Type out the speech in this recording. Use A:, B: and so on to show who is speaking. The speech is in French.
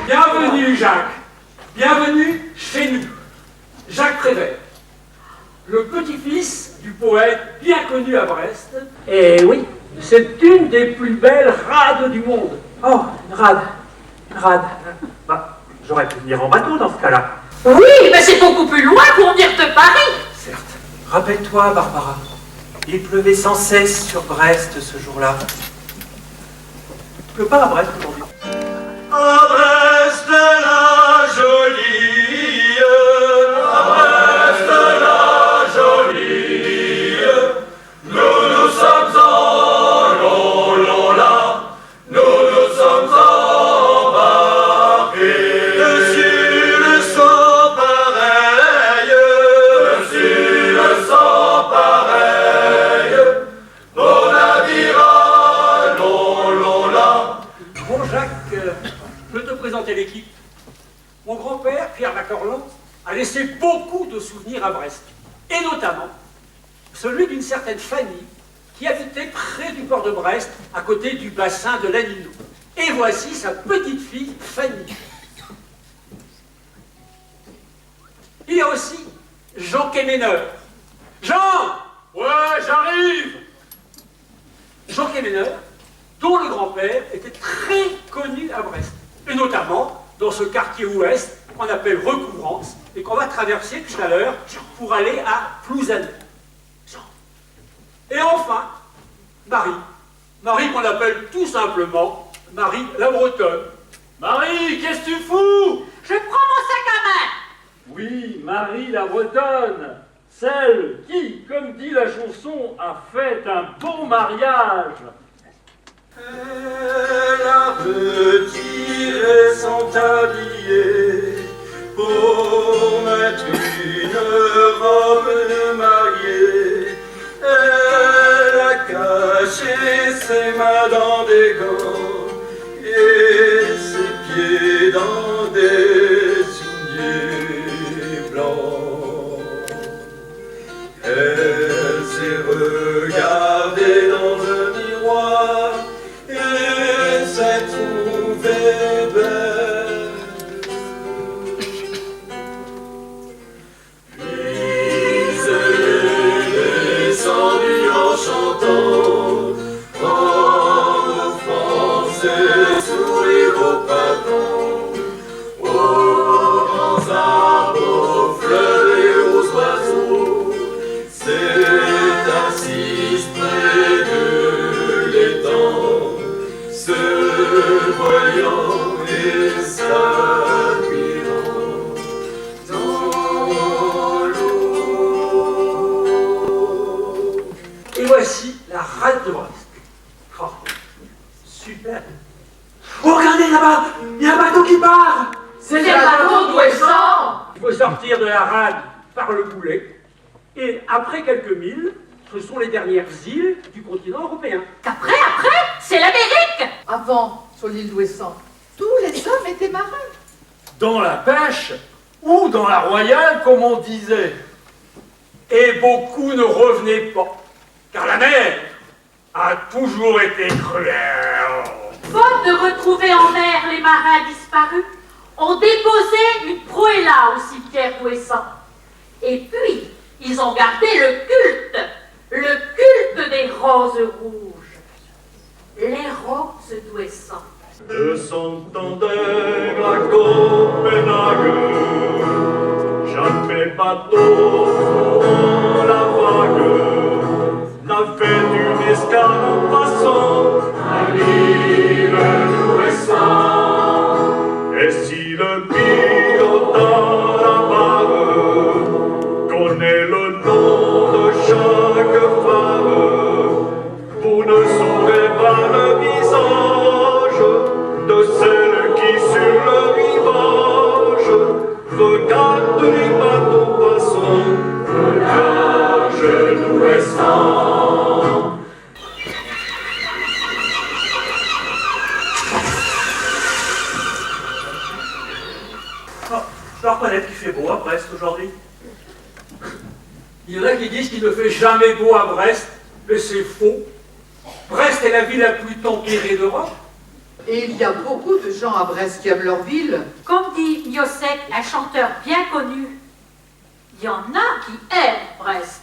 A: Bienvenue, Jacques. Bienvenue chez nous. Jacques Prévert, le petit-fils du poète bien connu à Brest. Et oui, c'est une des plus belles rades du monde.
B: Oh, rade. Bah, j'aurais pu venir en bateau dans ce cas-là.
C: Oui, mais c'est beaucoup plus loin pour venir de Paris.
B: Certes. Rappelle-toi, Barbara, il pleuvait sans cesse sur Brest ce jour-là. Il pleut pas à Brest aujourd'hui.
D: À Brest la jolie, à Brest la jolie, nous sommes en Lola, nous sommes embarqués dessus le sang pareil, dessus le sang pareil, au navire à Lola.
A: Bon, Jacques, je peux te présenter l'équipe. Mon grand-père, Pierre Lacorlan, a laissé beaucoup de souvenirs à Brest. Et notamment, celui d'une certaine Fanny, qui habitait près du port de Brest, à côté du bassin de l'Aninou. Et voici sa petite-fille, Fanny. Il y a aussi Jean Quéméneur. Jean!
D: Ouais, j'arrive.
A: Jean Quéméneur, dont le grand-père était très connu à Brest. Et notamment dans ce quartier ouest qu'on appelle Recouvrance et qu'on va traverser tout à l'heure pour aller à Plouzané. Et enfin, Marie. Marie qu'on appelle tout simplement Marie la Bretonne.
D: Marie, qu'est-ce que tu fous?
C: Je prends mon sac à main.
E: Oui, Marie la Bretonne, celle qui, comme dit la chanson, a fait un beau mariage.
D: La petite sont habillés pour mettre une robe de mariée. Elle a caché ses mains dans des gants et ses pieds dans des souliers blancs. Elle s'est regardée dans un miroir et s'est trouvée belle. Puis elle est descendue en chantant, en offrant ses sourires au printemps, aux grands arbres, aux fleurs et aux oiseaux. C'est assise près de l'étang, se voyant et s'appuyant dans l'eau.
A: Et voici la rade de Brest. Oh, super.
B: Oh, regardez là-bas, il y a un bateau qui part.
C: C'est le bateau d'Ouessant.
A: Il faut sortir de la rade par le boulet. Et après quelques milles, ce sont les dernières îles du continent européen.
C: Après, c'est l'Amérique.
F: Avant, sur l'île d'Ouessant, tous les hommes étaient marins.
E: Dans la pêche ou dans la royale, comme on disait.
A: Et beaucoup ne revenaient pas, car la mer a toujours été cruelle.
C: Faute de retrouver en mer les marins disparus, on déposait une proëlla au cimetière d'Ouessant. Et puis, ils ont gardé le culte des roses rouges. Les roses d'Ouessant.
D: De Santander à Copenhague, jamais bateau courant la vague n'a fait une escale en passant à l'île d'Ouessant. Et si le pilote à la barre connaît le nom de chaque femme, vous ne saurez pas le visage de celle qui sur le rivage regarde les bateaux passants, le large d'Ouessant.
B: Je dois reconnaître qu'il fait beau à Brest aujourd'hui.
A: Il y en a qui disent qu'il ne fait jamais beau à Brest, mais c'est faux. Brest est la ville la plus tempérée d'Europe.
F: Et il y a beaucoup de gens à Brest qui aiment leur ville.
C: Comme dit Miossec, un chanteur bien connu, il y en a qui aiment Brest.